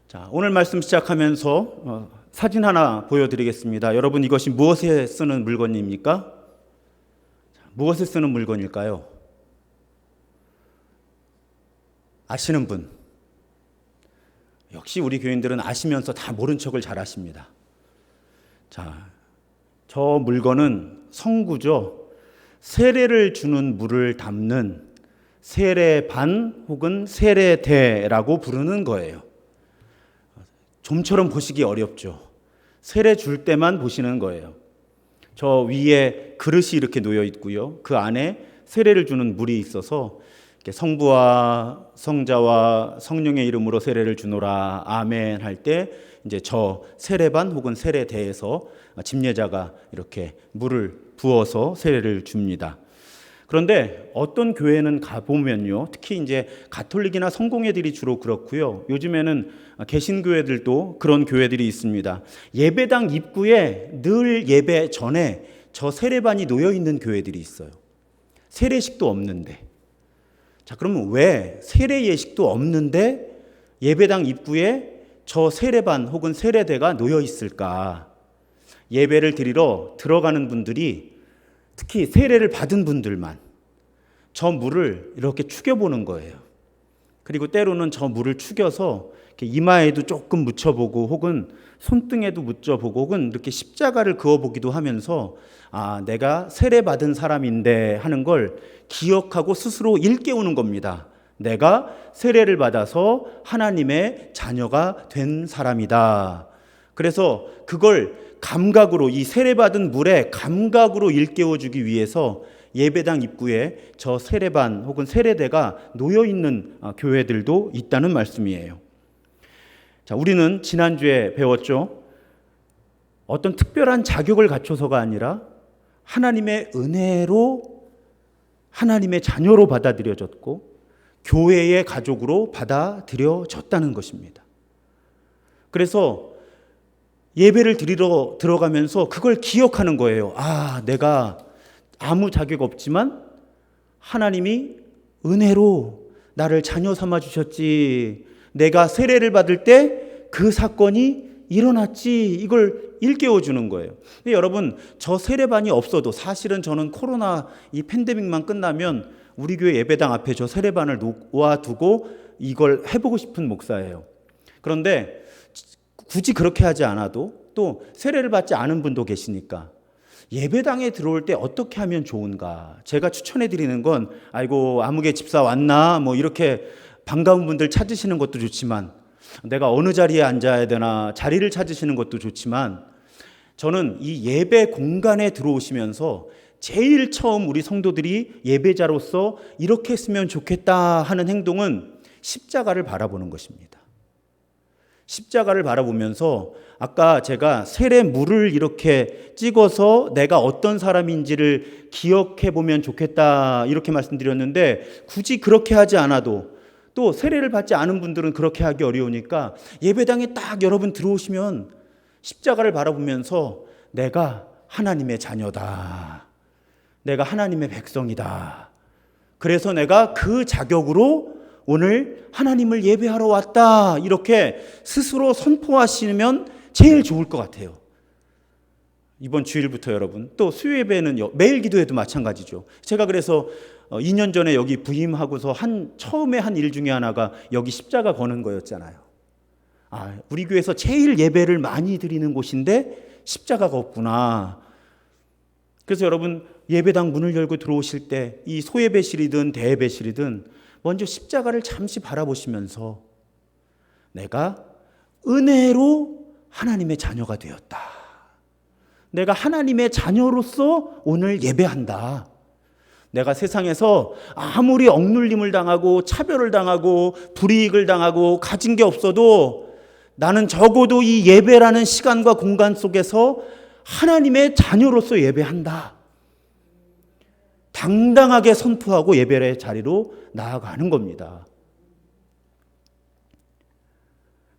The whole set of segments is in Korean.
자, 오늘 말씀 시작하면서 사진 하나 보여드리겠습니다. 여러분, 이것이 무엇에 쓰는 물건입니까? 무엇에 쓰는 물건일까요? 아시는 분? 역시 우리 교인들은 아시면서 다 모른 척을 잘 하십니다. 자, 저 물건은 성구죠. 세례를 주는 물을 담는 세례반 혹은 세례대라고 부르는 거예요. 좀처럼 보시기 어렵죠. 세례 줄 때만 보시는 거예요. 저 위에 그릇이 이렇게 놓여 있고요. 그 안에 세례를 주는 물이 있어서 성부와 성자와 성령의 이름으로 세례를 주노라 아멘 할 때 이제 저 세례반 혹은 세례대에서 집례자가 이렇게 물을 부어서 세례를 줍니다. 그런데 어떤 교회는 가보면요, 특히 이제 가톨릭이나 성공회들이 주로 그렇고요. 요즘에는 개신교회들도 그런 교회들이 있습니다. 예배당 입구에 늘 예배 전에 저 세례반이 놓여 있는 교회들이 있어요. 세례식도 없는데. 자, 그러면 왜 세례 예식도 없는데 예배당 입구에 저 세례반 혹은 세례대가 놓여 있을까? 예배를 드리러 들어가는 분들이 특히 세례를 받은 분들만 저 물을 이렇게 축여보는 거예요. 그리고 때로는 저 물을 축여서 이렇게 이마에도 조금 묻혀보고 혹은 손등에도 묻혀보고 혹은 이렇게 십자가를 그어보기도 하면서 내가 세례 받은 사람인데 하는 걸 기억하고 스스로 일깨우는 겁니다. 내가 세례를 받아서 하나님의 자녀가 된 사람이다. 그래서 그걸 감각으로, 이 세례받은 물에 감각으로 일깨워주기 위해서 예배당 입구에 저 세례반 혹은 세례대가 놓여있는 교회들도 있다는 말씀이에요. 자, 우리는 지난주에 배웠죠. 어떤 특별한 자격을 갖춰서가 아니라 하나님의 은혜로 하나님의 자녀로 받아들여졌고 교회의 가족으로 받아들여졌다는 것입니다. 그래서 예배를 드리러 들어가면서 그걸 기억하는 거예요. 내가 아무 자격 없지만 하나님이 은혜로 나를 자녀 삼아 주셨지. 내가 세례를 받을 때 그 사건이 일어났지. 이걸 일깨워 주는 거예요. 근데 여러분, 저 세례반이 없어도 사실은 저는 코로나 이 팬데믹만 끝나면 우리 교회 예배당 앞에 저 세례반을 놓아두고 이걸 해보고 싶은 목사예요. 그런데 굳이 그렇게 하지 않아도 또 세례를 받지 않은 분도 계시니까 예배당에 들어올 때 어떻게 하면 좋은가? 제가 추천해 드리는 건 아무개 집사 왔나? 이렇게 반가운 분들 찾으시는 것도 좋지만 내가 어느 자리에 앉아야 되나 자리를 찾으시는 것도 좋지만 저는 이 예배 공간에 들어오시면서 제일 처음 우리 성도들이 예배자로서 이렇게 했으면 좋겠다 하는 행동은 십자가를 바라보는 것입니다. 십자가를 바라보면서 아까 제가 세례물을 이렇게 찍어서 내가 어떤 사람인지를 기억해 보면 좋겠다 이렇게 말씀드렸는데 굳이 그렇게 하지 않아도 또 세례를 받지 않은 분들은 그렇게 하기 어려우니까 예배당에 딱 여러분 들어오시면 십자가를 바라보면서 내가 하나님의 자녀다. 내가 하나님의 백성이다. 그래서 내가 그 자격으로 오늘 하나님을 예배하러 왔다. 이렇게 스스로 선포하시면 제일 좋을 것 같아요. 이번 주일부터 여러분 또 수요 예배는 매일 기도회도 마찬가지죠. 제가 그래서 2년 전에 여기 부임하고서 처음에 한 일 중에 하나가 여기 십자가 거는 거였잖아요. 우리 교회에서 제일 예배를 많이 드리는 곳인데 십자가가 없구나. 그래서 여러분 예배당 문을 열고 들어오실 때 이 소예배실이든 대예배실이든 먼저 십자가를 잠시 바라보시면서 내가 은혜로 하나님의 자녀가 되었다. 내가 하나님의 자녀로서 오늘 예배한다. 내가 세상에서 아무리 억눌림을 당하고 차별을 당하고 불이익을 당하고 가진 게 없어도 나는 적어도 이 예배라는 시간과 공간 속에서 하나님의 자녀로서 예배한다. 당당하게 선포하고 예배의 자리로 나아가는 겁니다.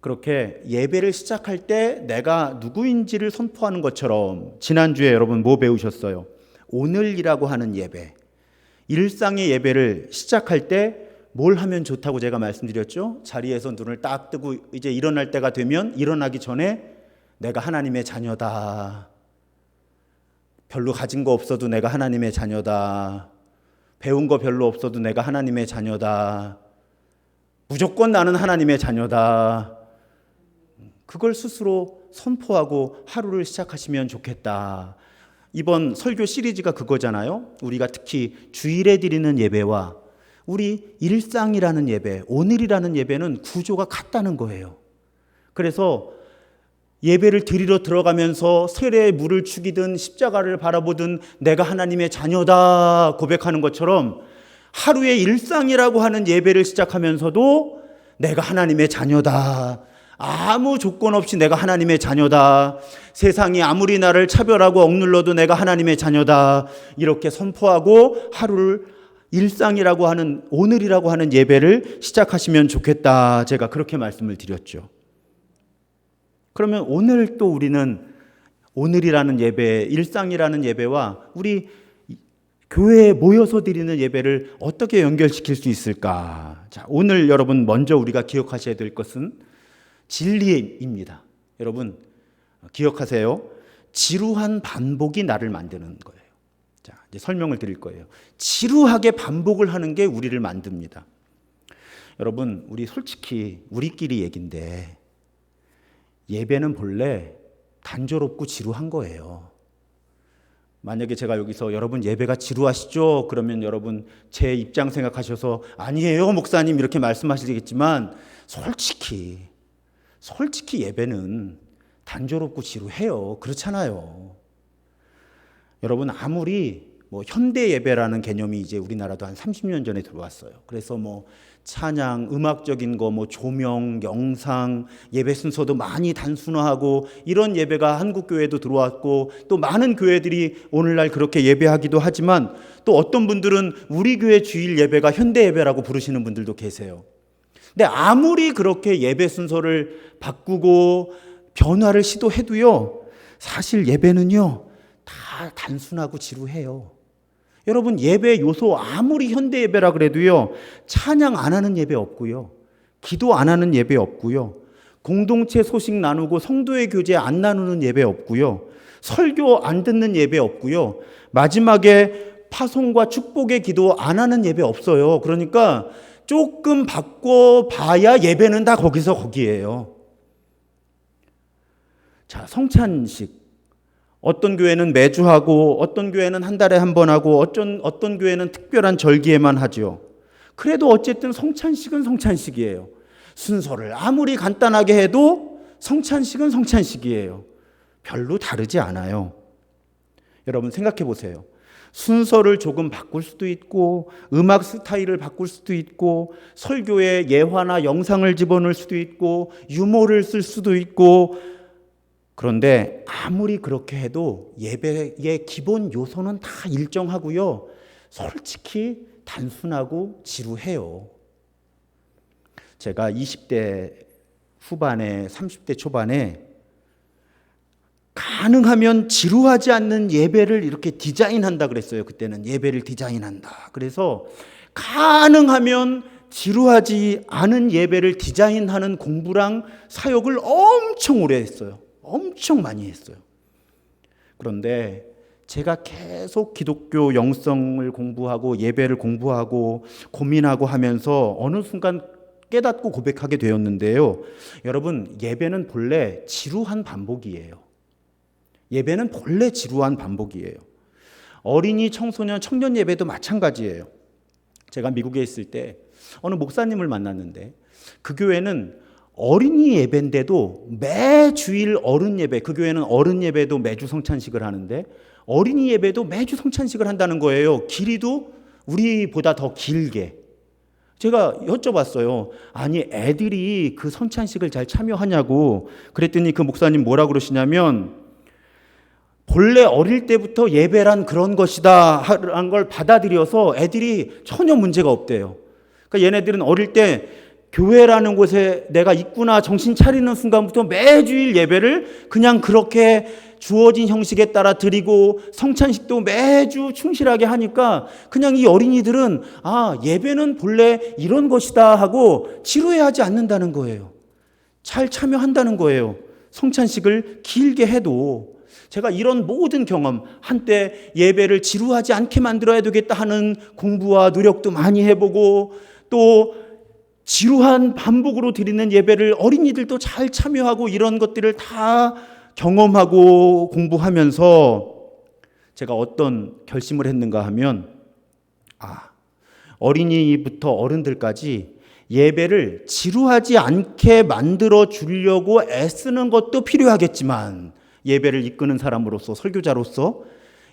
그렇게 예배를 시작할 때 내가 누구인지를 선포하는 것처럼 지난주에 여러분 뭐 배우셨어요? 오늘이라고 하는 예배. 일상의 예배를 시작할 때 뭘 하면 좋다고 제가 말씀드렸죠? 자리에서 눈을 딱 뜨고 이제 일어날 때가 되면 일어나기 전에 내가 하나님의 자녀다. 별로 가진 거 없어도 내가 하나님의 자녀다. 배운 거 별로 없어도 내가 하나님의 자녀다. 무조건 나는 하나님의 자녀다. 그걸 스스로 선포하고 하루를 시작하시면 좋겠다. 이번 설교 시리즈가 그거잖아요. 우리가 특히 주일에 드리는 예배와 우리 일상이라는 예배, 오늘이라는 예배는 구조가 같다는 거예요. 그래서 예배를 드리러 들어가면서 세례의 물을 죽이든 십자가를 바라보든 내가 하나님의 자녀다 고백하는 것처럼 하루의 일상이라고 하는 예배를 시작하면서도 내가 하나님의 자녀다. 아무 조건 없이 내가 하나님의 자녀다. 세상이 아무리 나를 차별하고 억눌러도 내가 하나님의 자녀다. 이렇게 선포하고 하루를 일상이라고 하는 오늘이라고 하는 예배를 시작하시면 좋겠다. 제가 그렇게 말씀을 드렸죠. 그러면 오늘 또 우리는 오늘이라는 예배, 일상이라는 예배와 우리 교회에 모여서 드리는 예배를 어떻게 연결시킬 수 있을까? 자, 오늘 여러분 먼저 우리가 기억하셔야 될 것은 진리입니다. 여러분 기억하세요. 지루한 반복이 나를 만드는 거예요. 자, 이제 설명을 드릴 거예요. 지루하게 반복을 하는 게 우리를 만듭니다. 여러분, 우리 솔직히 우리끼리 얘긴데 예배는 본래 단조롭고 지루한 거예요. 만약에 제가 여기서 여러분 예배가 지루하시죠? 그러면 여러분 제 입장 생각하셔서 아니에요 목사님 이렇게 말씀하시겠지만 솔직히 예배는 단조롭고 지루해요. 그렇잖아요. 여러분 아무리 현대 예배라는 개념이 이제 우리나라도 한 30년 전에 들어왔어요. 그래서 찬양, 음악적인 거, 조명, 영상, 예배 순서도 많이 단순화하고 이런 예배가 한국 교회도 들어왔고 또 많은 교회들이 오늘날 그렇게 예배하기도 하지만 또 어떤 분들은 우리 교회 주일 예배가 현대 예배라고 부르시는 분들도 계세요. 근데 아무리 그렇게 예배 순서를 바꾸고 변화를 시도해도요, 사실 예배는요 다 단순하고 지루해요. 여러분 예배 요소 아무리 현대 예배라 그래도요 찬양 안 하는 예배 없고요, 기도 안 하는 예배 없고요, 공동체 소식 나누고 성도의 교제 안 나누는 예배 없고요, 설교 안 듣는 예배 없고요, 마지막에 파송과 축복의 기도 안 하는 예배 없어요. 그러니까 조금 바꿔봐야 예배는 다 거기서 거기예요. 자, 성찬식 어떤 교회는 매주 하고 어떤 교회는 한 달에 한 번 하고 어떤 교회는 특별한 절기에만 하죠. 그래도 어쨌든 성찬식은 성찬식이에요. 순서를 아무리 간단하게 해도 성찬식은 성찬식이에요. 별로 다르지 않아요. 여러분 생각해 보세요. 순서를 조금 바꿀 수도 있고 음악 스타일을 바꿀 수도 있고 설교에 예화나 영상을 집어넣을 수도 있고 유머를 쓸 수도 있고, 그런데 아무리 그렇게 해도 예배의 기본 요소는 다 일정하고요. 솔직히 단순하고 지루해요. 제가 20대 후반에 30대 초반에 가능하면 지루하지 않는 예배를 이렇게 디자인한다 그랬어요. 그때는 예배를 디자인한다. 그래서 가능하면 지루하지 않은 예배를 디자인하는 공부랑 사역을 엄청 오래 했어요. 엄청 많이 했어요. 그런데 제가 계속 기독교 영성을 공부하고 예배를 공부하고 고민하고 하면서 어느 순간 깨닫고 고백하게 되었는데요. 여러분, 예배는 본래 지루한 반복이에요. 예배는 본래 지루한 반복이에요. 어린이, 청소년, 청년 예배도 마찬가지예요. 제가 미국에 있을 때 어느 목사님을 만났는데 그 교회는 어린이 예배인데도 매 주일 어른 예배, 그 교회는 어른 예배도 매주 성찬식을 하는데 어린이 예배도 매주 성찬식을 한다는 거예요. 길이도 우리보다 더 길게. 제가 여쭤봤어요. 아니 애들이 그 성찬식을 잘 참여하냐고. 그랬더니 그 목사님 뭐라 그러시냐면 본래 어릴 때부터 예배란 그런 것이다 하는 걸 받아들여서 애들이 전혀 문제가 없대요. 그러니까 얘네들은 어릴 때 교회라는 곳에 내가 있구나 정신 차리는 순간부터 매주일 예배를 그냥 그렇게 주어진 형식에 따라 드리고 성찬식도 매주 충실하게 하니까 그냥 이 어린이들은 예배는 본래 이런 것이다 하고 지루해하지 않는다는 거예요. 잘 참여한다는 거예요. 성찬식을 길게 해도. 제가 이런 모든 경험, 한때 예배를 지루하지 않게 만들어야 되겠다 하는 공부와 노력도 많이 해보고, 또 지루한 반복으로 드리는 예배를 어린이들도 잘 참여하고, 이런 것들을 다 경험하고 공부하면서 제가 어떤 결심을 했는가 하면, 어린이부터 어른들까지 예배를 지루하지 않게 만들어 주려고 애쓰는 것도 필요하겠지만, 예배를 이끄는 사람으로서, 설교자로서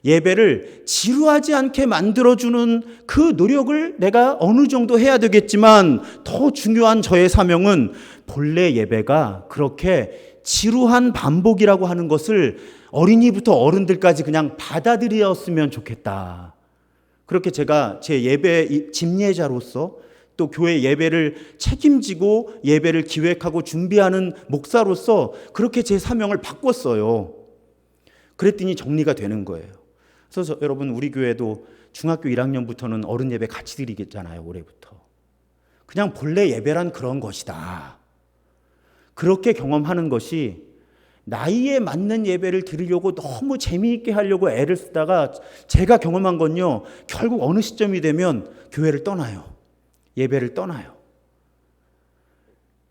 예배를 지루하지 않게 만들어주는 그 노력을 내가 어느 정도 해야 되겠지만, 더 중요한 저의 사명은 본래 예배가 그렇게 지루한 반복이라고 하는 것을 어린이부터 어른들까지 그냥 받아들였으면 좋겠다. 그렇게 제가 제 예배 집례자로서, 또 교회 예배를 책임지고 예배를 기획하고 준비하는 목사로서 그렇게 제 사명을 바꿨어요. 그랬더니 정리가 되는 거예요. 그래서 여러분, 우리 교회도 중학교 1학년부터는 어른 예배 같이 드리겠잖아요. 올해부터. 그냥 본래 예배란 그런 것이다. 그렇게 경험하는 것이, 나이에 맞는 예배를 드리려고 너무 재미있게 하려고 애를 쓰다가 제가 경험한 건요, 결국 어느 시점이 되면 교회를 떠나요. 예배를 떠나요.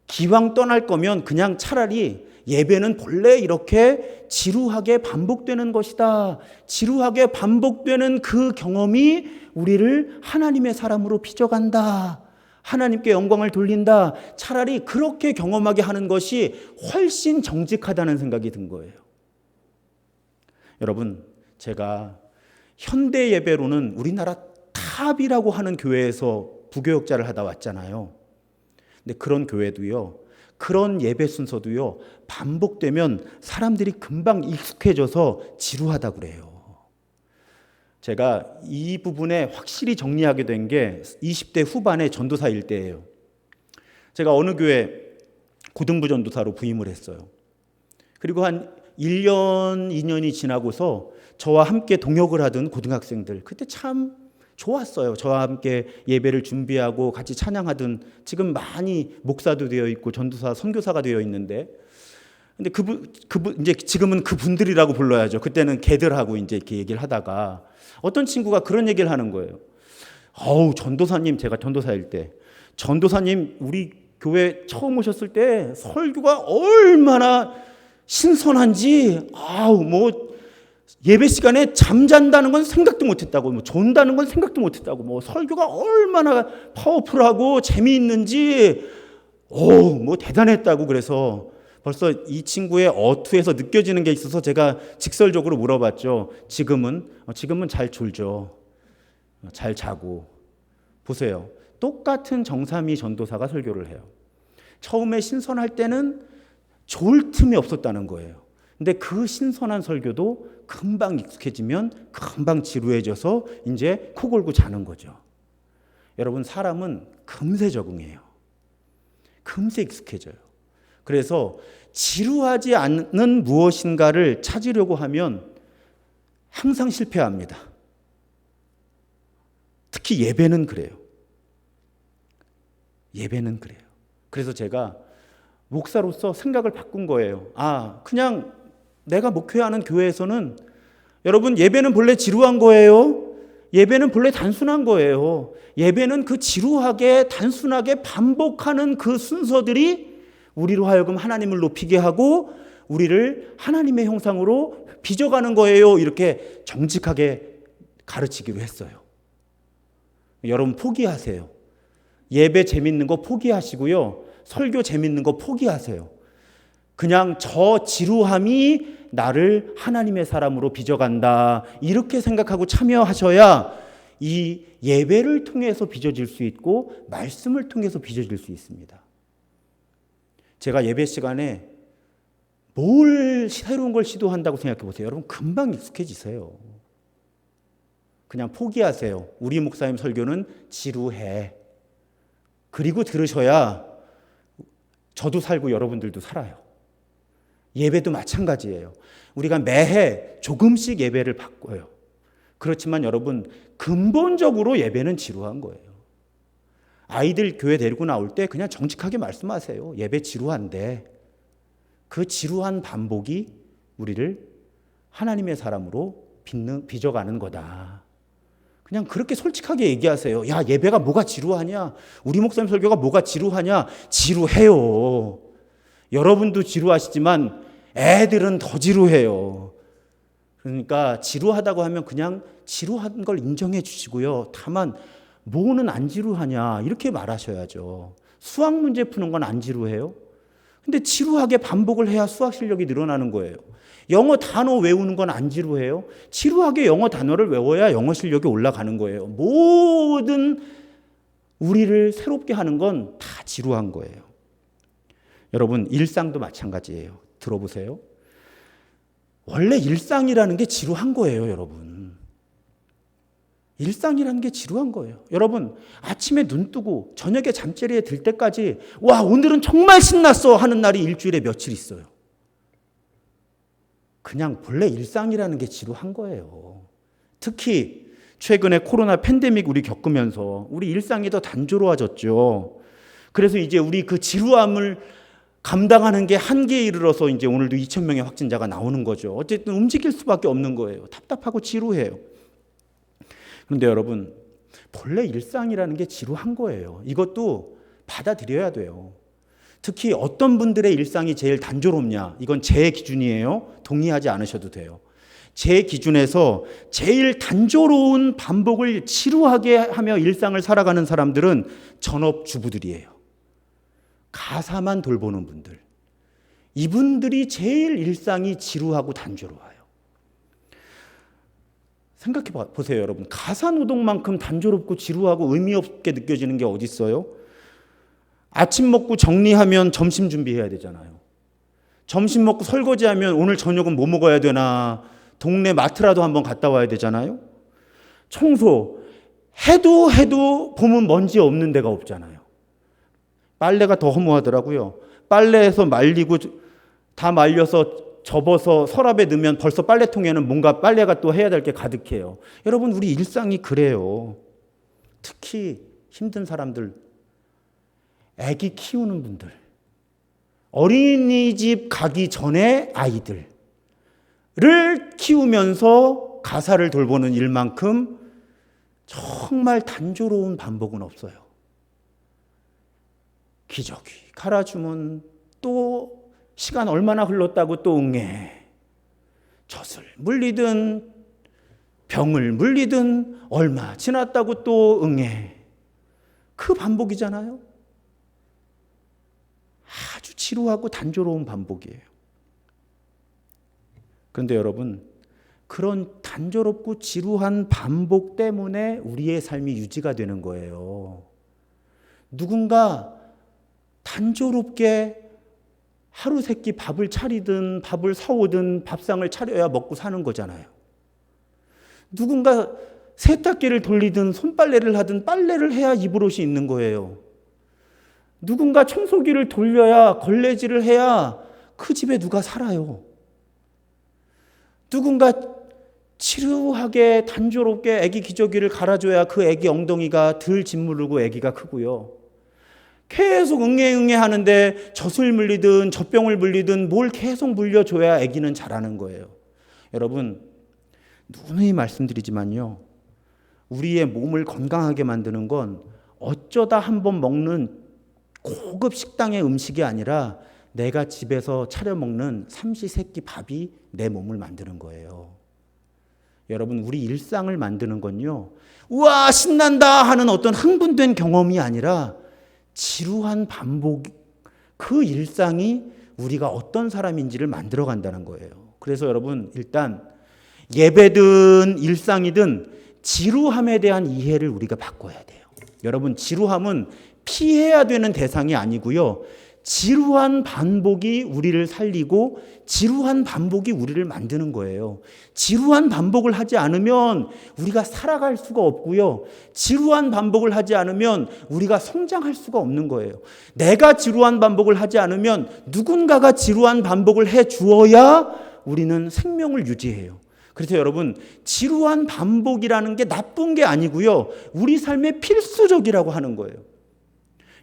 기왕 떠날 거면 그냥 차라리 예배는 본래 이렇게 지루하게 반복되는 것이다. 지루하게 반복되는 그 경험이 우리를 하나님의 사람으로 빚어간다. 하나님께 영광을 돌린다. 차라리 그렇게 경험하게 하는 것이 훨씬 정직하다는 생각이 든 거예요. 여러분, 제가 현대 예배로는 우리나라 탑이라고 하는 교회에서 부교역자를 하다 왔잖아요. 근데 그런 교회도요, 그런 예배 순서도요, 반복되면 사람들이 금방 익숙해져서 지루하다고 그래요. 제가 이 부분에 확실히 정리하게 된 게 20대 후반의 전도사일 때예요. 제가 어느 교회 고등부 전도사로 부임을 했어요. 그리고 한 1년, 2년이 지나고서 저와 함께 동역을 하던 고등학생들, 그때 참 좋았어요. 저와 함께 예배를 준비하고 같이 찬양하던, 지금 많이 목사도 되어 있고 전도사, 선교사가 되어 있는데, 근데 그분 이제 지금은 그분들이라고 불러야죠. 그때는 걔들하고 이제 이렇게 얘기를 하다가 어떤 친구가 그런 얘기를 하는 거예요. 전도사님, 제가 전도사일 때, 전도사님 우리 교회 처음 오셨을 때 설교가 얼마나 신선한지, 예배 시간에 잠잔다는 건 생각도 못했다고, 존다는 건 생각도 못했다고, 설교가 얼마나 파워풀하고 재미있는지, 대단했다고. 그래서 벌써 이 친구의 어투에서 느껴지는 게 있어서 제가 직설적으로 물어봤죠. 지금은 잘 졸죠. 잘 자고. 보세요. 똑같은 정삼위 전도사가 설교를 해요. 처음에 신선할 때는 졸 틈이 없었다는 거예요. 근데 그 신선한 설교도 금방 익숙해지면 금방 지루해져서 이제 코 골고 자는 거죠. 여러분, 사람은 금세 적응해요. 금세 익숙해져요. 그래서 지루하지 않는 무엇인가를 찾으려고 하면 항상 실패합니다. 특히 예배는 그래요. 예배는 그래요. 그래서 제가 목사로서 생각을 바꾼 거예요. 그냥 내가 목회하는 교회에서는, 여러분, 예배는 본래 지루한 거예요. 예배는 본래 단순한 거예요. 예배는 그 지루하게 단순하게 반복하는 그 순서들이 우리로 하여금 하나님을 높이게 하고 우리를 하나님의 형상으로 빚어가는 거예요. 이렇게 정직하게 가르치기로 했어요. 여러분, 포기하세요. 예배 재밌는 거 포기하시고요. 설교 재밌는 거 포기하세요. 그냥 저 지루함이 나를 하나님의 사람으로 빚어간다, 이렇게 생각하고 참여하셔야 이 예배를 통해서 빚어질 수 있고 말씀을 통해서 빚어질 수 있습니다. 제가 예배 시간에 뭘 새로운 걸 시도한다고 생각해 보세요. 여러분, 금방 익숙해지세요. 그냥 포기하세요. 우리 목사님 설교는 지루해. 그리고 들으셔야 저도 살고 여러분들도 살아요. 예배도 마찬가지예요. 우리가 매해 조금씩 예배를 바꿔요. 그렇지만 여러분, 근본적으로 예배는 지루한 거예요. 아이들 교회 데리고 나올 때 그냥 정직하게 말씀하세요. 예배 지루한데 그 지루한 반복이 우리를 하나님의 사람으로 빚어가는 거다. 그냥 그렇게 솔직하게 얘기하세요. 야, 예배가 뭐가 지루하냐? 우리 목사님 설교가 뭐가 지루하냐? 지루해요. 여러분도 지루하시지만 애들은 더 지루해요. 그러니까 지루하다고 하면 그냥 지루한 걸 인정해 주시고요. 다만 뭐는 안 지루하냐 이렇게 말하셔야죠. 수학 문제 푸는 건 안 지루해요? 근데 지루하게 반복을 해야 수학 실력이 늘어나는 거예요. 영어 단어 외우는 건 안 지루해요? 지루하게 영어 단어를 외워야 영어 실력이 올라가는 거예요. 모든 우리를 새롭게 하는 건 다 지루한 거예요. 여러분, 일상도 마찬가지예요. 들어보세요. 원래 일상이라는 게 지루한 거예요, 여러분. 일상이라는 게 지루한 거예요. 여러분, 아침에 눈 뜨고 저녁에 잠자리에 들 때까지 와, 오늘은 정말 신났어 하는 날이 일주일에 며칠 있어요. 그냥 본래 일상이라는 게 지루한 거예요. 특히 최근에 코로나 팬데믹 우리 겪으면서 우리 일상이 더 단조로워졌죠. 그래서 이제 우리 그 지루함을 감당하는 게 한계에 이르러서 이제 오늘도 2,000명의 확진자가 나오는 거죠. 어쨌든 움직일 수밖에 없는 거예요. 답답하고 지루해요. 그런데 여러분, 본래 일상이라는 게 지루한 거예요. 이것도 받아들여야 돼요. 특히 어떤 분들의 일상이 제일 단조롭냐? 이건 제 기준이에요. 동의하지 않으셔도 돼요. 제 기준에서 제일 단조로운 반복을 지루하게 하며 일상을 살아가는 사람들은 전업주부들이에요. 가사만 돌보는 분들. 이분들이 제일 일상이 지루하고 단조로워요. 생각해 보세요, 여러분. 가사 노동만큼 단조롭고 지루하고 의미 없게 느껴지는 게 어디 있어요? 아침 먹고 정리하면 점심 준비해야 되잖아요. 점심 먹고 설거지하면 오늘 저녁은 뭐 먹어야 되나, 동네 마트라도 한번 갔다 와야 되잖아요. 청소 해도 보면 먼지 없는 데가 없잖아요. 빨래가 더 허무하더라고요. 빨래해서 말리고 다 말려서 접어서 서랍에 넣으면 벌써 빨래통에는 뭔가 빨래가 또 해야 될 게 가득해요. 여러분, 우리 일상이 그래요. 특히 힘든 사람들, 아기 키우는 분들, 어린이집 가기 전에 아이들을 키우면서 가사를 돌보는 일만큼 정말 단조로운 반복은 없어요. 기저귀 갈아주면 또 시간 얼마나 흘렀다고 또 응애. 젖을 물리든 병을 물리든 얼마 지났다고 또 응애. 그 반복이잖아요. 아주 지루하고 단조로운 반복이에요. 그런데 여러분, 그런 단조롭고 지루한 반복 때문에 우리의 삶이 유지가 되는 거예요. 누군가 단조롭게 하루 세끼 밥을 차리든 밥을 사오든 밥상을 차려야 먹고 사는 거잖아요. 누군가 세탁기를 돌리든 손빨래를 하든 빨래를 해야 입을 옷이 있는 거예요. 누군가 청소기를 돌려야 걸레질을 해야 그 집에 누가 살아요. 누군가 지루하게 단조롭게 아기 기저귀를 갈아줘야 그 아기 엉덩이가 덜 짓무르고 아기가 크고요. 계속 응애 하는데 젖을 물리든 젖병을 물리든 뭘 계속 물려줘야 아기는 자라는 거예요. 여러분, 누누이 말씀드리지만요, 우리의 몸을 건강하게 만드는 건 어쩌다 한번 먹는 고급 식당의 음식이 아니라 내가 집에서 차려 먹는 삼시세끼 밥이 내 몸을 만드는 거예요. 여러분, 우리 일상을 만드는 건요, 우와 신난다 하는 어떤 흥분된 경험이 아니라 지루한 반복, 그 일상이 우리가 어떤 사람인지를 만들어 간다는 거예요. 그래서 여러분, 일단 예배든 일상이든 지루함에 대한 이해를 우리가 바꿔야 돼요. 여러분, 지루함은 피해야 되는 대상이 아니고요, 지루한 반복이 우리를 살리고 지루한 반복이 우리를 만드는 거예요. 지루한 반복을 하지 않으면 우리가 살아갈 수가 없고요. 지루한 반복을 하지 않으면 우리가 성장할 수가 없는 거예요. 내가 지루한 반복을 하지 않으면 누군가가 지루한 반복을 해 주어야 우리는 생명을 유지해요. 그래서 여러분, 지루한 반복이라는 게 나쁜 게 아니고요. 우리 삶의 필수적이라고 하는 거예요.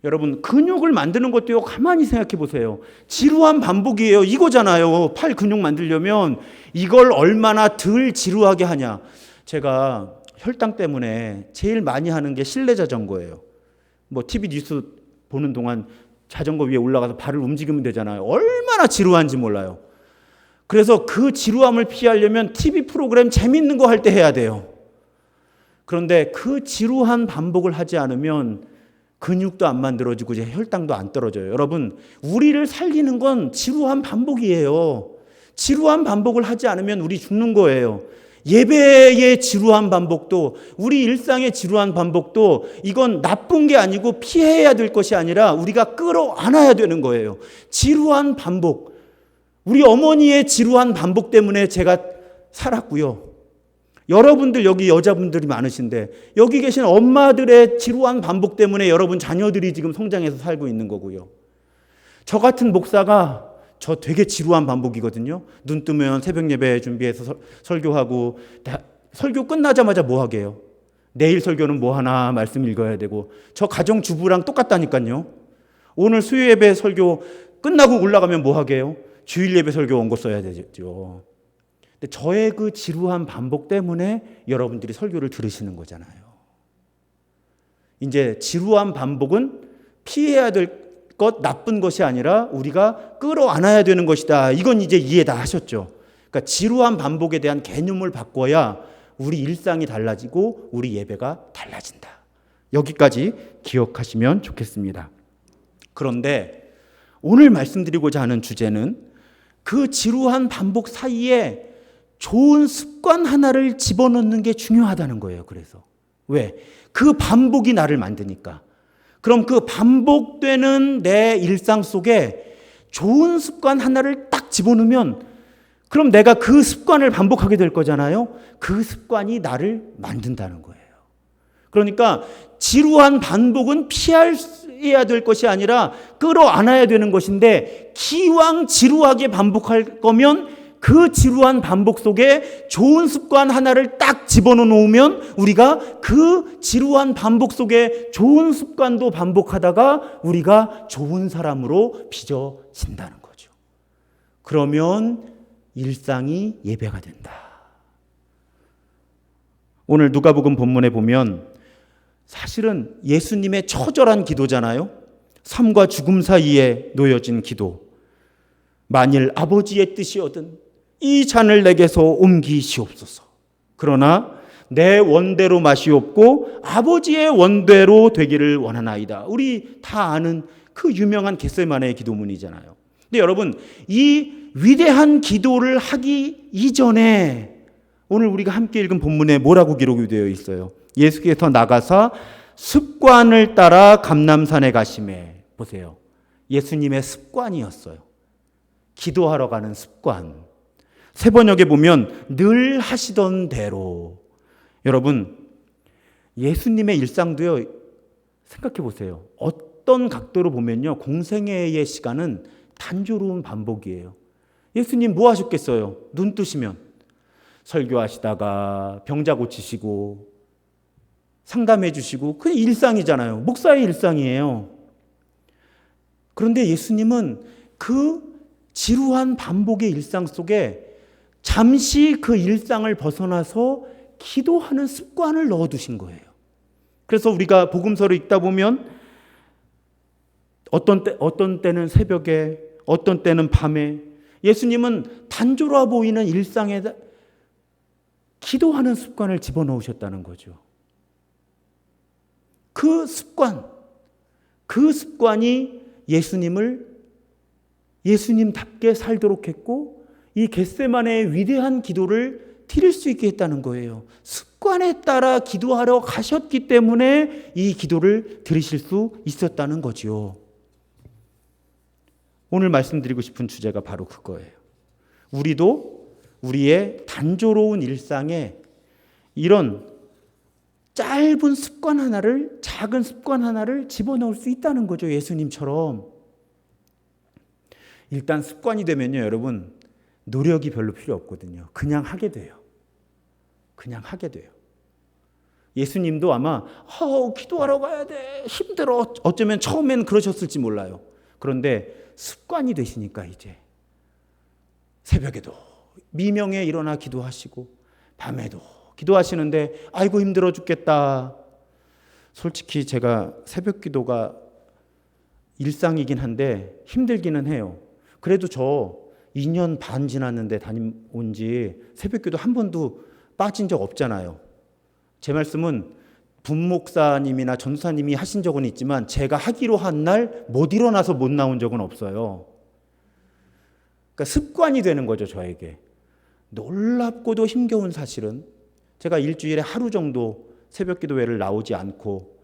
여러분, 근육을 만드는 것도요, 가만히 생각해 보세요. 지루한 반복이에요. 이거잖아요. 팔 근육 만들려면 이걸 얼마나 덜 지루하게 하냐. 제가 혈당 때문에 제일 많이 하는 게 실내 자전거예요. 뭐 TV 뉴스 보는 동안 자전거 위에 올라가서 발을 움직이면 되잖아요. 얼마나 지루한지 몰라요. 그래서 그 지루함을 피하려면 TV 프로그램 재밌는 거 할 때 해야 돼요. 그런데 그 지루한 반복을 하지 않으면 근육도 안 만들어지고 이제 혈당도 안 떨어져요. 여러분, 우리를 살리는 건 지루한 반복이에요. 지루한 반복을 하지 않으면 우리 죽는 거예요. 예배의 지루한 반복도, 우리 일상의 지루한 반복도 이건 나쁜 게 아니고 피해야 될 것이 아니라 우리가 끌어안아야 되는 거예요. 지루한 반복. 우리 어머니의 지루한 반복 때문에 제가 살았고요. 여러분들 여기 여자분들이 많으신데 여기 계신 엄마들의 지루한 반복 때문에 여러분 자녀들이 지금 성장해서 살고 있는 거고요. 저 같은 목사가 저 되게 지루한 반복이거든요. 눈 뜨면 새벽 예배 준비해서 설교하고 설교 끝나자마자 뭐 하게요? 내일 설교는 뭐 하나 말씀 읽어야 되고 저 가정주부랑 똑같다니까요. 오늘 수요 예배 설교 끝나고 올라가면 뭐 하게요? 주일 예배 설교 원고 써야 되죠. 근데 저의 그 지루한 반복 때문에 여러분들이 설교를 들으시는 거잖아요. 이제 지루한 반복은 피해야 될 것, 나쁜 것이 아니라 우리가 끌어안아야 되는 것이다. 이건 이제 이해 다 하셨죠. 그러니까 지루한 반복에 대한 개념을 바꿔야 우리 일상이 달라지고 우리 예배가 달라진다. 여기까지 기억하시면 좋겠습니다. 그런데 오늘 말씀드리고자 하는 주제는 그 지루한 반복 사이에 좋은 습관 하나를 집어넣는 게 중요하다는 거예요. 그래서 왜? 그 반복이 나를 만드니까. 그럼 그 반복되는 내 일상 속에 좋은 습관 하나를 딱 집어넣으면 그럼 내가 그 습관을 반복하게 될 거잖아요. 그 습관이 나를 만든다는 거예요. 그러니까 지루한 반복은 피해야 될 것이 아니라 끌어안아야 되는 것인데 기왕 지루하게 반복할 거면 그 지루한 반복 속에 좋은 습관 하나를 딱 집어넣어 놓으면 우리가 그 지루한 반복 속에 좋은 습관도 반복하다가 우리가 좋은 사람으로 빚어진다는 거죠. 그러면 일상이 예배가 된다. 오늘 누가복음 본문에 보면 사실은 예수님의 처절한 기도잖아요. 삶과 죽음 사이에 놓여진 기도. 만일 아버지의 뜻이거든 이 잔을 내게서 옮기시옵소서. 그러나 내 원대로 마시옵고 아버지의 원대로 되기를 원하나이다. 우리 다 아는 그 유명한 겟세마네의 기도문이잖아요. 근데 여러분, 이 위대한 기도를 하기 이전에 오늘 우리가 함께 읽은 본문에 뭐라고 기록이 되어 있어요? 예수께서 나가사 습관을 따라 감람산에 가심에. 보세요. 예수님의 습관이었어요. 기도하러 가는 습관. 세번역에 보면 늘 하시던 대로. 여러분, 예수님의 일상도요, 생각해 보세요. 어떤 각도로 보면요, 공생애의 시간은 단조로운 반복이에요. 예수님 뭐 하셨겠어요? 눈 뜨시면 설교하시다가 병자 고치시고 상담해 주시고 그게 일상이잖아요. 목사의 일상이에요. 그런데 예수님은 그 지루한 반복의 일상 속에 잠시 그 일상을 벗어나서 기도하는 습관을 넣어두신 거예요. 그래서 우리가 복음서를 읽다 보면 어떤 때는 새벽에, 어떤 때는 밤에 예수님은 단조로워 보이는 일상에 기도하는 습관을 집어넣으셨다는 거죠. 그 습관이 예수님을 예수님답게 살도록 했고 이 겟세마네의 위대한 기도를 드릴 수 있게 했다는 거예요. 습관에 따라 기도하러 가셨기 때문에 이 기도를 드리실 수 있었다는 거죠. 오늘 말씀드리고 싶은 주제가 바로 그거예요. 우리도 우리의 단조로운 일상에 이런 짧은 습관 하나를, 작은 습관 하나를 집어넣을 수 있다는 거죠. 예수님처럼. 일단 습관이 되면요, 여러분, 노력이 별로 필요 없거든요. 그냥 하게 돼요. 그냥 하게 돼요. 예수님도 아마 기도하러 가야 돼, 힘들어, 어쩌면 처음엔 그러셨을지 몰라요. 그런데 습관이 되시니까 이제 새벽에도 미명에 일어나 기도하시고 밤에도 기도하시는데 아이고 힘들어 죽겠다. 솔직히 제가 새벽 기도가 일상이긴 한데 힘들기는 해요. 그래도 저 2년 반 지났는데 다녀온 지 새벽 기도 한 번도 빠진 적 없잖아요. 제 말씀은 분목사님이나 전사님이 하신 적은 있지만 제가 하기로 한 날 못 일어나서 못 나온 적은 없어요. 그러니까 습관이 되는 거죠, 저에게. 놀랍고도 힘겨운 사실은 제가 일주일에 하루 정도 새벽 기도회를 나오지 않고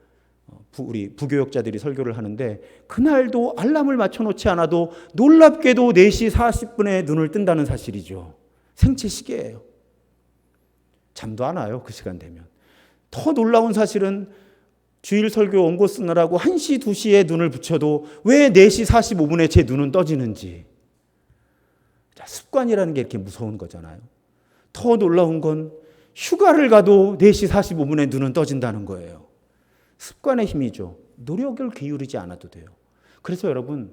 우리 부교역자들이 설교를 하는데 그날도 알람을 맞춰놓지 않아도 놀랍게도 4시 40분에 눈을 뜬다는 사실이죠. 생체 시계예요. 잠도 안 와요, 그 시간 되면. 더 놀라운 사실은 주일 설교 원고 쓰느라고 1시, 2시에 눈을 붙여도 왜 4시 45분에 제 눈은 떠지는지. 자, 습관이라는 게 이렇게 무서운 거잖아요. 더 놀라운 건 휴가를 가도 4시 45분에 눈은 떠진다는 거예요. 습관의 힘이죠. 노력을 기울이지 않아도 돼요. 그래서 여러분,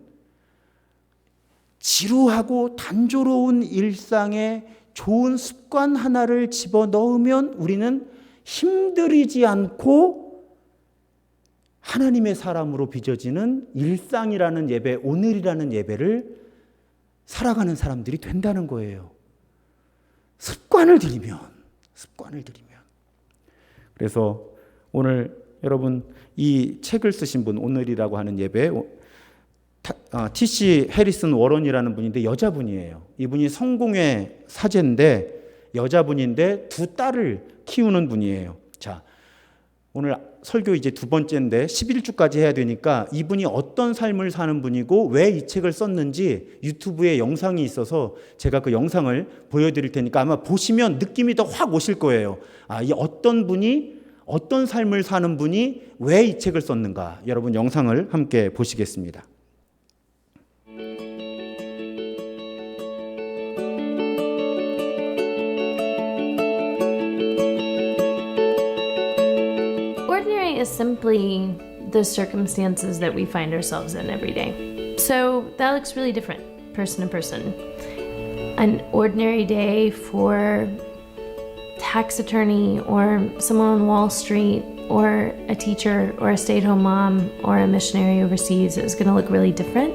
지루하고 단조로운 일상에 좋은 습관 하나를 집어넣으면 우리는 힘들이지 않고 하나님의 사람으로 빚어지는 일상이라는 예배, 오늘이라는 예배를 살아가는 사람들이 된다는 거예요. 습관을 들이면. 그래서 오늘 여러분 이 책을 쓰신 분, 오늘이라고 하는 예배, T.C. 해리슨 워런이라는 분인데 여자분이에요. 이분이 성공의 사제인데 여자분인데 2딸을 키우는 분이에요. 자, 오늘 설교 이제 2번째인데 11주까지 해야 되니까 이분이 어떤 삶을 사는 분이고 왜 이 책을 썼는지 유튜브에 영상이 있어서 제가 그 영상을 보여드릴 테니까 아마 보시면 느낌이 더 확 오실 거예요. 이 어떤 분이, 어떤 삶을 사는 분이 왜 이 책을 썼는가. 여러분 영상을 함께 보시겠습니다. Ordinary is simply the circumstances that we find ourselves in every day. So that looks really different, person to person. An ordinary day for tax attorney or someone on Wall Street or a teacher or a stay-at-home mom or a missionary overseas is going to look really different.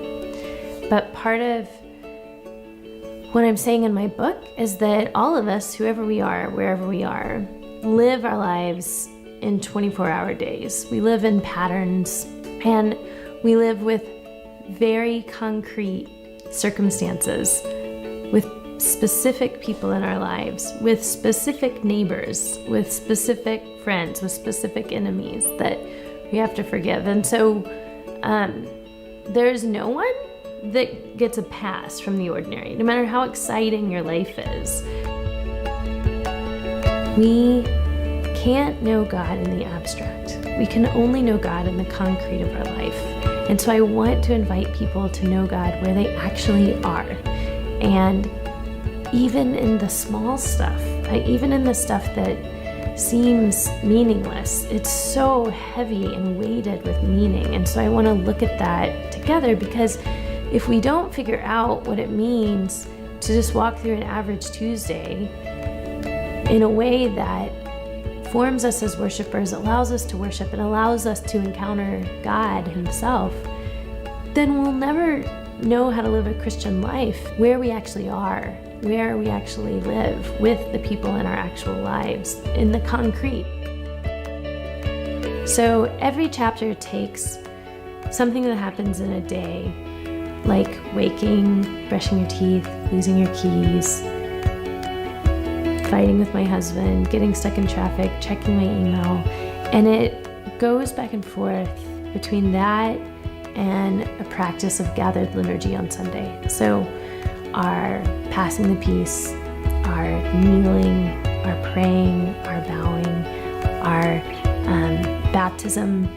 But part of what I'm saying in my book is that all of us, whoever we are, wherever we are, live our lives in 24-hour days. We live in patterns and we live with very concrete circumstances, with specific people in our lives, with specific neighbors, with specific friends, with specific enemies that we have to forgive. And so there's no one that gets a pass from the ordinary, no matter how exciting your life is. We can't know God in the abstract. We can only know God in the concrete of our life. And so I want to invite people to know God where they actually are. And even in the small stuff, even in the stuff that seems meaningless, it's so heavy and weighted with meaning. And so I want to look at that together, because if we don't figure out what it means to just walk through an average Tuesday in a way that forms us as worshipers, allows us to worship, and allows us to encounter God Himself, then we'll never know how to live a Christian life where we actually are, where we actually live with the people in our actual lives, in the concrete. So every chapter takes something that happens in a day, like waking, brushing your teeth, losing your keys, fighting with my husband, getting stuck in traffic, checking my email, and it goes back and forth between that and a practice of gathered liturgy on Sunday. So our passing the peace, our kneeling, our praying, our bowing, our baptism,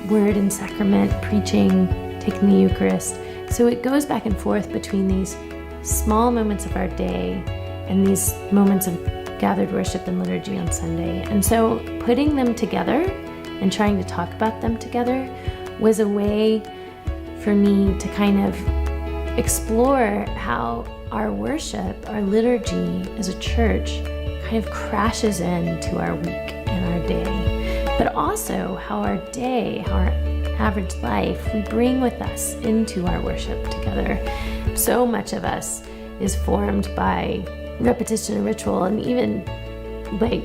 word and sacrament, preaching, taking the Eucharist. So it goes back and forth between these small moments of our day and these moments of gathered worship and liturgy on Sunday. And so putting them together and trying to talk about them together was a way for me to kind of explore how our worship, our liturgy as a church kind of crashes into our week and our day, but also how our day, how our average life, we bring with us into our worship together. So much of us is formed by repetition and ritual, and even like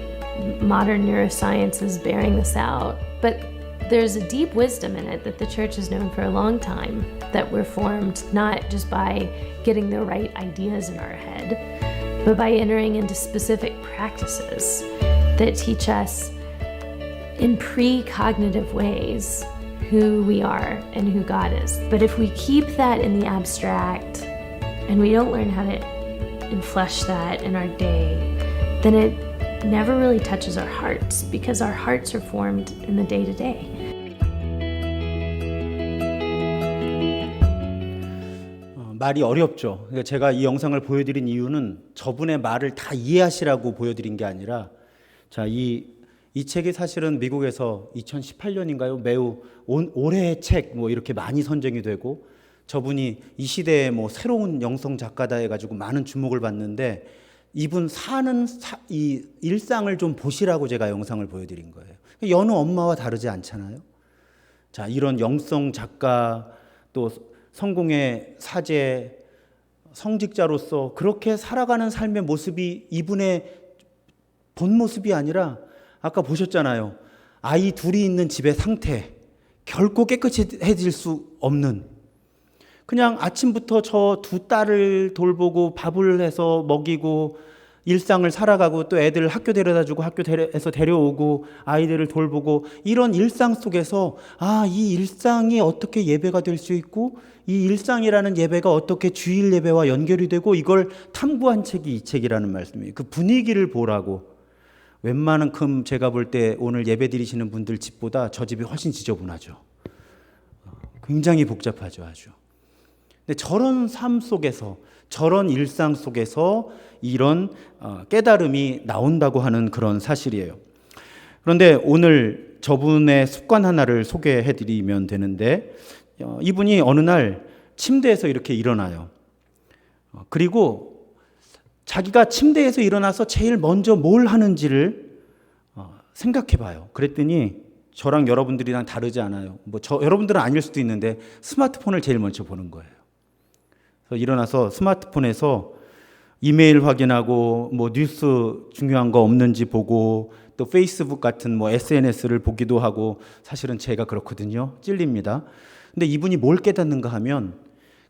modern neuroscience is bearing this out. But there's a deep wisdom in it that the church has known for a long time, that we're formed not just by getting the right ideas in our head, but by entering into specific practices that teach us in precognitive ways who we are and who God is. But if we keep that in the abstract and we don't learn how to enflesh that in our day, then it never really touches our hearts, because our hearts are formed in the day-to-day. 말이 어렵죠. 그러니까 제가 이 영상을 보여드린 이유는 저분의 말을 다 이해하시라고 보여드린 게 아니라, 자, 이 책이 사실은 미국에서 2018년인가요? 매우 올해의 책 뭐 이렇게 많이 선정이 되고, 저분이 이 시대에 뭐 새로운 영성 작가다 해가지고 많은 주목을 받는데, 이분 사는 이 일상을 좀 보시라고 제가 영상을 보여드린 거예요. 여느 엄마와 다르지 않잖아요. 자, 이런 영성 작가, 또 성공의 사제, 성직자로서 그렇게 살아가는 삶의 모습이 이분의 본 모습이 아니라, 아까 보셨잖아요. 아이 둘이 있는 집의 상태, 결코 깨끗해질 수 없는, 그냥 아침부터 저 두 딸을 돌보고 밥을 해서 먹이고 일상을 살아가고, 또 애들 학교 데려다주고 학교에서 데려오고 아이들을 돌보고, 이런 일상 속에서 이 일상이 어떻게 예배가 될 수 있고, 이 일상이라는 예배가 어떻게 주일 예배와 연결이 되고, 이걸 탐구한 책이 이 책이라는 말씀이에요. 그 분위기를 보라고. 웬만큼 제가 볼 때 오늘 예배 드리시는 분들 집보다 저 집이 훨씬 지저분하죠. 굉장히 복잡하죠, 아주. 근데 저런 삶 속에서, 저런 일상 속에서 이런 깨달음이 나온다고 하는 그런 사실이에요. 그런데 오늘 저분의 습관 하나를 소개해 드리면 되는데, 이분이 어느 날 침대에서 이렇게 일어나요. 그리고 자기가 침대에서 일어나서 제일 먼저 뭘 하는지를 생각해 봐요. 그랬더니 저랑 여러분들이랑 다르지 않아요. 여러분들은 아닐 수도 있는데 스마트폰을 제일 먼저 보는 거예요. 그래서 일어나서 스마트폰에서 이메일 확인하고, 뭐 뉴스 중요한 거 없는지 보고, 또 페이스북 같은 뭐 SNS를 보기도 하고. 사실은 제가 그렇거든요. 찔립니다. 근데 이분이 뭘 깨닫는가 하면,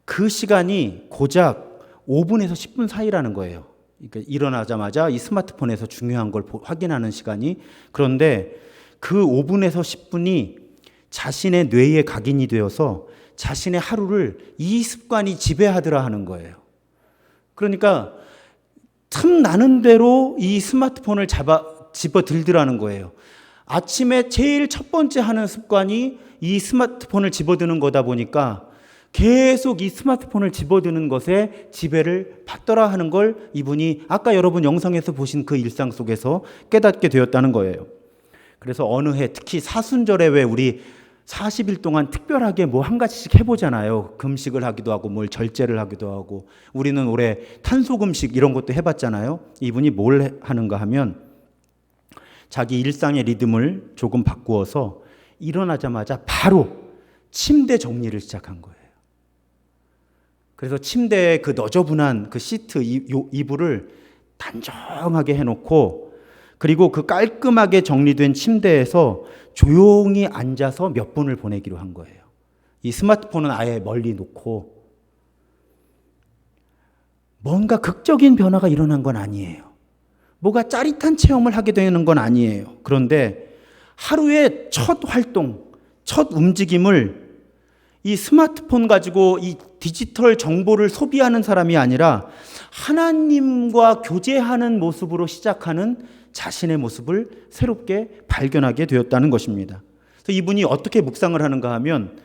그 시간이 고작 5분에서 10분 사이라는 거예요. 그러니까 일어나자마자 이 스마트폰에서 중요한 걸 확인하는 시간이. 그런데 그 5분에서 10분이 자신의 뇌에 각인이 되어서 자신의 하루를 이 습관이 지배하더라 하는 거예요. 그러니까 틈 나는 대로 이 스마트폰을 집어 들더라는 거예요. 아침에 제일 첫 번째 하는 습관이 이 스마트폰을 집어드는 거다 보니까 계속 이 스마트폰을 집어드는 것에 지배를 받더라 하는 걸 이분이 아까 여러분 영상에서 보신 그 일상 속에서 깨닫게 되었다는 거예요. 그래서 어느 해, 특히 사순절에 왜 우리 40일 동안 특별하게 뭐 한 가지씩 해보잖아요. 금식을 하기도 하고 뭘 절제를 하기도 하고. 우리는 올해 탄소금식 이런 것도 해봤잖아요. 이분이 뭘 하는가 하면, 자기 일상의 리듬을 조금 바꾸어서 일어나자마자 바로 침대 정리를 시작한 거예요. 그래서 침대에 그 너저분한 그 시트, 이불을 단정하게 해놓고, 그리고 그 깔끔하게 정리된 침대에서 조용히 앉아서 몇 분을 보내기로 한 거예요. 이 스마트폰은 아예 멀리 놓고. 뭔가 극적인 변화가 일어난 건 아니에요. 뭐가 짜릿한 체험을 하게 되는 건 아니에요. 그런데 하루의 첫 활동, 첫 움직임을 이 스마트폰 가지고 이 디지털 정보를 소비하는 사람이 아니라 하나님과 교제하는 모습으로 시작하는 자신의 모습을 새롭게 발견하게 되었다는 것입니다. 그래서 이분이 어떻게 묵상을 하는가 하면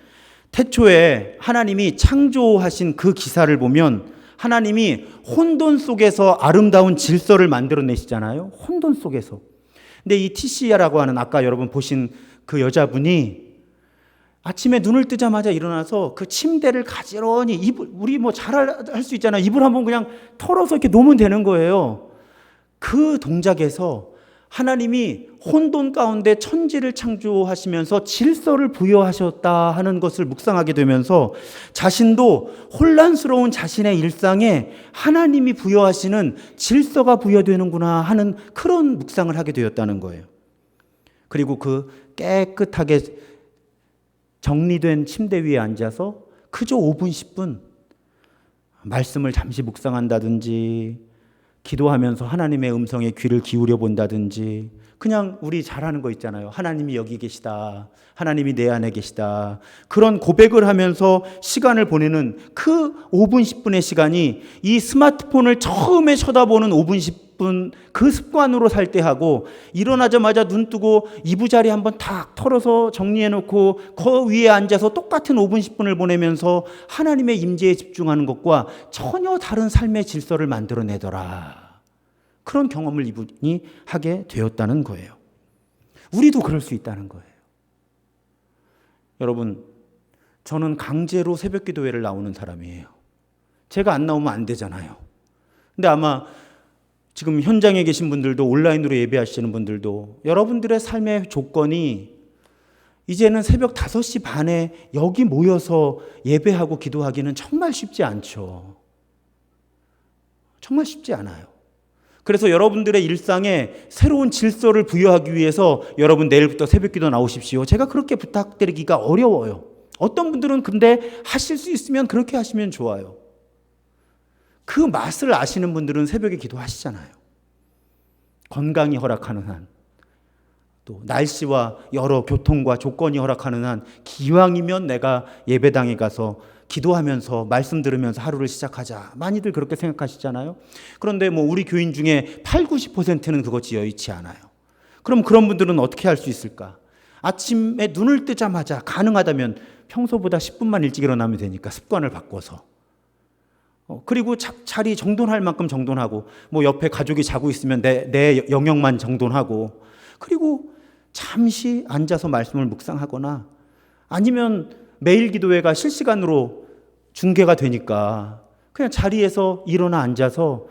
태초에 하나님이 창조하신 그 기사를 보면 하나님이 혼돈 속에서 아름다운 질서를 만들어내시잖아요. 혼돈 속에서. 근데 이 티시야라고 하는 아까 여러분 보신 그 여자분이 아침에 눈을 뜨자마자 일어나서 그 침대를 가지런히 우리 뭐 잘 할 수 있잖아요. 이불 한번 그냥 털어서 이렇게 놓으면 되는 거예요. 그 동작에서 하나님이 혼돈 가운데 천지를 창조하시면서 질서를 부여하셨다 하는 것을 묵상하게 되면서 자신도 혼란스러운 자신의 일상에 하나님이 부여하시는 질서가 부여되는구나 하는 그런 묵상을 하게 되었다는 거예요. 그리고 그 깨끗하게 정리된 침대 위에 앉아서 그저 5분, 10분 말씀을 잠시 묵상한다든지 기도하면서 하나님의 음성에 귀를 기울여 본다든지 그냥 우리 잘하는 거 있잖아요. 하나님이 여기 계시다. 하나님이 내 안에 계시다. 그런 고백을 하면서 시간을 보내는 그 5분, 10분의 시간이 이 스마트폰을 처음에 쳐다보는 5분, 10분 그 습관으로 살 때 하고 일어나자마자 눈 뜨고 이부자리 한번 탁 털어서 정리해놓고 그 위에 앉아서 똑같은 5분, 10분을 보내면서 하나님의 임재에 집중하는 것과 전혀 다른 삶의 질서를 만들어내더라. 그런 경험을 이분이 하게 되었다는 거예요. 우리도 그럴 수 있다는 거예요. 여러분, 저는 강제로 새벽 기도회를 나오는 사람이에요. 제가 안 나오면 안 되잖아요. 근데 아마 지금 현장에 계신 분들도 온라인으로 예배하시는 분들도 여러분들의 삶의 조건이 이제는 새벽 5시 반에 여기 모여서 예배하고 기도하기는 정말 쉽지 않죠. 정말 쉽지 않아요. 그래서 여러분들의 일상에 새로운 질서를 부여하기 위해서 여러분 내일부터 새벽기도 나오십시오. 제가 그렇게 부탁드리기가 어려워요. 어떤 분들은 근데 하실 수 있으면 그렇게 하시면 좋아요. 그 맛을 아시는 분들은 새벽에 기도하시잖아요. 건강이 허락하는 한, 또 날씨와 여러 교통과 조건이 허락하는 한 기왕이면 내가 예배당에 가서 기도하면서 말씀 들으면서 하루를 시작하자. 많이들 그렇게 생각하시잖아요. 그런데 뭐 우리 교인 중에 80-90%는 그것이 여의치 않아요. 그럼 그런 분들은 어떻게 할 수 있을까? 아침에 눈을 뜨자마자 가능하다면 평소보다 10분만 일찍 일어나면 되니까 습관을 바꿔서 그리고 자리 정돈할 만큼 정돈하고 뭐 옆에 가족이 자고 있으면 내 영역만 정돈하고 그리고 잠시 앉아서 말씀을 묵상하거나 아니면 매일 기도회가 실시간으로 중계가 되니까 그냥 자리에서 일어나 앉아서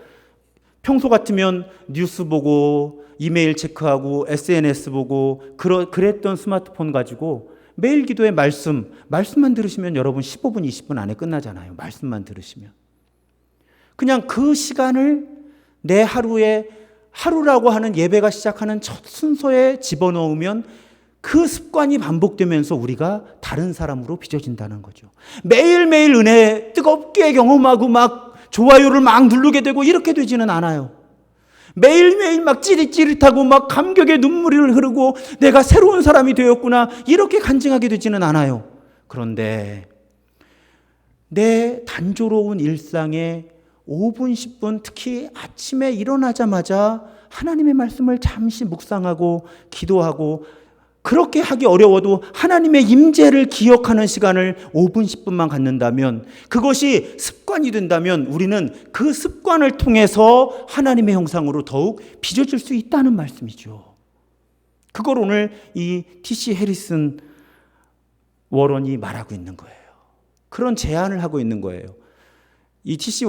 평소 같으면 뉴스 보고 이메일 체크하고 SNS 보고 그랬던 스마트폰 가지고 매일 기도회 말씀만 들으시면 여러분 15분 20분 안에 끝나잖아요. 말씀만 들으시면 그냥 그 시간을 내 하루라고 하는 예배가 시작하는 첫 순서에 집어넣으면 그 습관이 반복되면서 우리가 다른 사람으로 빚어진다는 거죠. 매일매일 은혜 뜨겁게 경험하고 막 좋아요를 막 누르게 되고 이렇게 되지는 않아요. 매일매일 막 찌릿찌릿하고 막 감격의 눈물이 흐르고 내가 새로운 사람이 되었구나 이렇게 간증하게 되지는 않아요. 그런데 내 단조로운 일상에 5분, 10분 특히 아침에 일어나자마자 하나님의 말씀을 잠시 묵상하고 기도하고 그렇게 하기 어려워도 하나님의 임재를 기억하는 시간을 5분, 10분만 갖는다면 그것이 습관이 된다면 우리는 그 습관을 통해서 하나님의 형상으로 더욱 빚어질 수 있다는 말씀이죠. 그걸 오늘 이 T.C. 해리슨 워런이 말하고 있는 거예요. 그런 제안을 하고 있는 거예요. 이 T.C.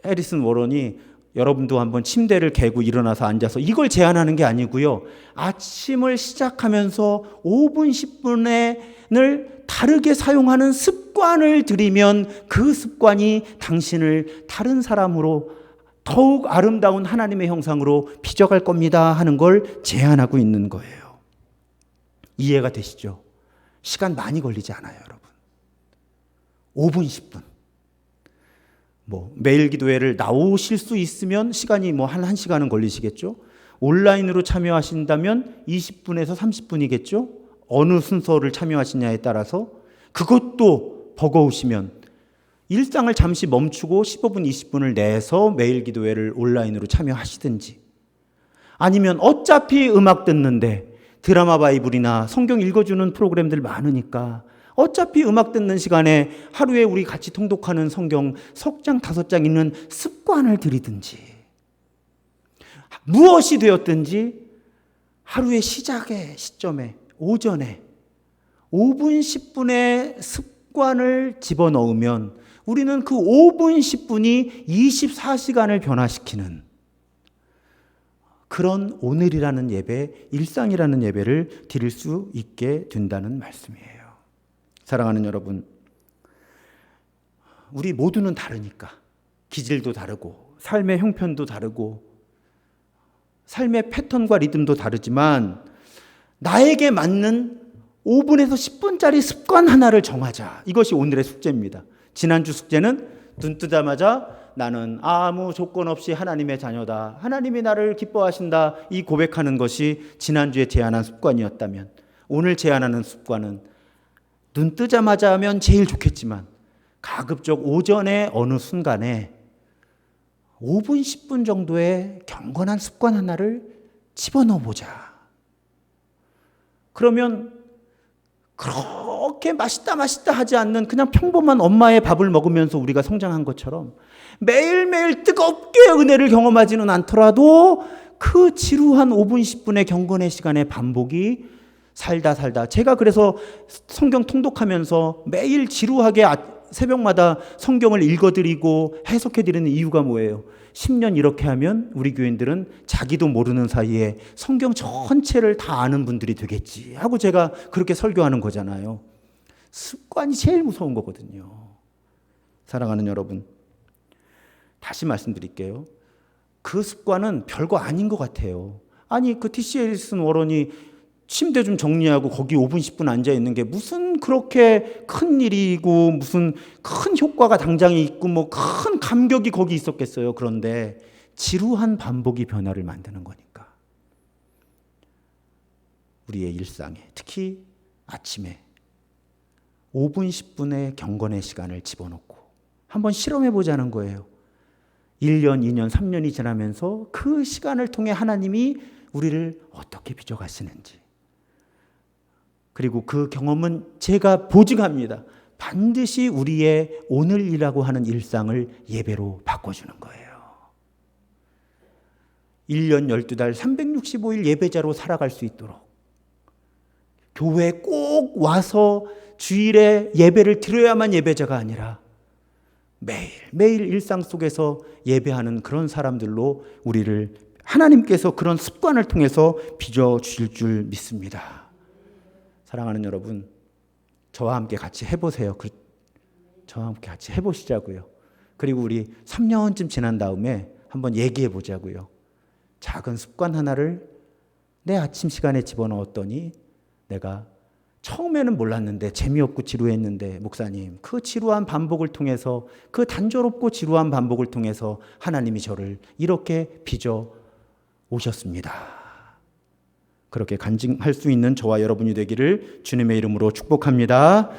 해리슨 워런이 여러분도 한번 침대를 개고 일어나서 앉아서 이걸 제안하는 게 아니고요. 아침을 시작하면서 5분, 10분을 다르게 사용하는 습관을 들이면 그 습관이 당신을 다른 사람으로 더욱 아름다운 하나님의 형상으로 빚어갈 겁니다 하는 걸 제안하고 있는 거예요. 이해가 되시죠? 시간 많이 걸리지 않아요, 여러분. 5분, 10분. 매일 기도회를 나오실 수 있으면 시간이 한 1시간은 걸리시겠죠. 온라인으로 참여하신다면 20분에서 30분이겠죠. 어느 순서를 참여하시냐에 따라서 그것도 버거우시면 일상을 잠시 멈추고 15분, 20분을 내서 매일 기도회를 온라인으로 참여하시든지, 아니면 어차피 음악 듣는데 드라마 바이블이나 성경 읽어주는 프로그램들 많으니까 어차피 음악 듣는 시간에 하루에 우리 같이 통독하는 성경 석 장, 5장 읽는 습관을 들이든지, 무엇이 되었든지 하루의 시작의 시점에 오전에 5분, 10분의 습관을 집어넣으면 우리는 그 5분, 10분이 24시간을 변화시키는 그런 오늘이라는 예배, 일상이라는 예배를 드릴 수 있게 된다는 말씀이에요. 사랑하는 여러분, 우리 모두는 다르니까 기질도 다르고 삶의 형편도 다르고 삶의 패턴과 리듬도 다르지만 나에게 맞는 5분에서 10분짜리 습관 하나를 정하자. 이것이 오늘의 숙제입니다. 지난주 숙제는 눈 뜨자마자 나는 아무 조건 없이 하나님의 자녀다, 하나님이 나를 기뻐하신다, 이 고백하는 것이 지난주에 제안한 습관이었다면, 오늘 제안하는 습관은 눈 뜨자마자 하면 제일 좋겠지만 가급적 오전에 어느 순간에 5분, 10분 정도의 경건한 습관 하나를 집어넣어 보자. 그러면 그렇게 맛있다 하지 않는 그냥 평범한 엄마의 밥을 먹으면서 우리가 성장한 것처럼 매일매일 뜨겁게 은혜를 경험하지는 않더라도 그 지루한 5분, 10분의 경건의 시간의 반복이 살다 제가 그래서 성경 통독하면서 매일 지루하게 새벽마다 성경을 읽어드리고 해석해드리는 이유가 뭐예요? 10년 이렇게 하면 우리 교인들은 자기도 모르는 사이에 성경 전체를 다 아는 분들이 되겠지 하고 제가 그렇게 설교하는 거잖아요. 습관이 제일 무서운 거거든요. 사랑하는 여러분, 다시 말씀드릴게요. 그 습관은 별거 아닌 것 같아요. 아니, 그 T.C. 에리슨 워런이 침대 좀 정리하고 거기 5분, 10분 앉아있는 게 무슨 그렇게 큰 일이고 무슨 큰 효과가 당장에 있고 뭐 큰 감격이 거기 있었겠어요. 그런데 지루한 반복이 변화를 만드는 거니까. 우리의 일상에, 특히 아침에 5분, 10분의 경건의 시간을 집어넣고 한번 실험해보자는 거예요. 1년, 2년, 3년이 지나면서 그 시간을 통해 하나님이 우리를 어떻게 빚어가시는지, 그리고 그 경험은 제가 보증합니다. 반드시 우리의 오늘이라고 하는 일상을 예배로 바꿔주는 거예요. 1년 12달 365일 예배자로 살아갈 수 있도록 교회에 꼭 와서 주일에 예배를 드려야만 예배자가 아니라 매일 일상 속에서 예배하는 그런 사람들로 우리를 하나님께서 그런 습관을 통해서 빚어주실 줄 믿습니다. 사랑하는 여러분, 저와 함께 같이 해보세요. 저와 함께 같이 해보시자고요. 그리고 우리 3년쯤 지난 다음에 한번 얘기해 보자고요. 작은 습관 하나를 내 아침 시간에 집어넣었더니 내가 처음에는 몰랐는데 재미없고 지루했는데 목사님, 그 지루한 반복을 통해서, 그 단조롭고 지루한 반복을 통해서 하나님이 저를 이렇게 빚어 오셨습니다. 그렇게 간증할 수 있는 저와 여러분이 되기를 주님의 이름으로 축복합니다.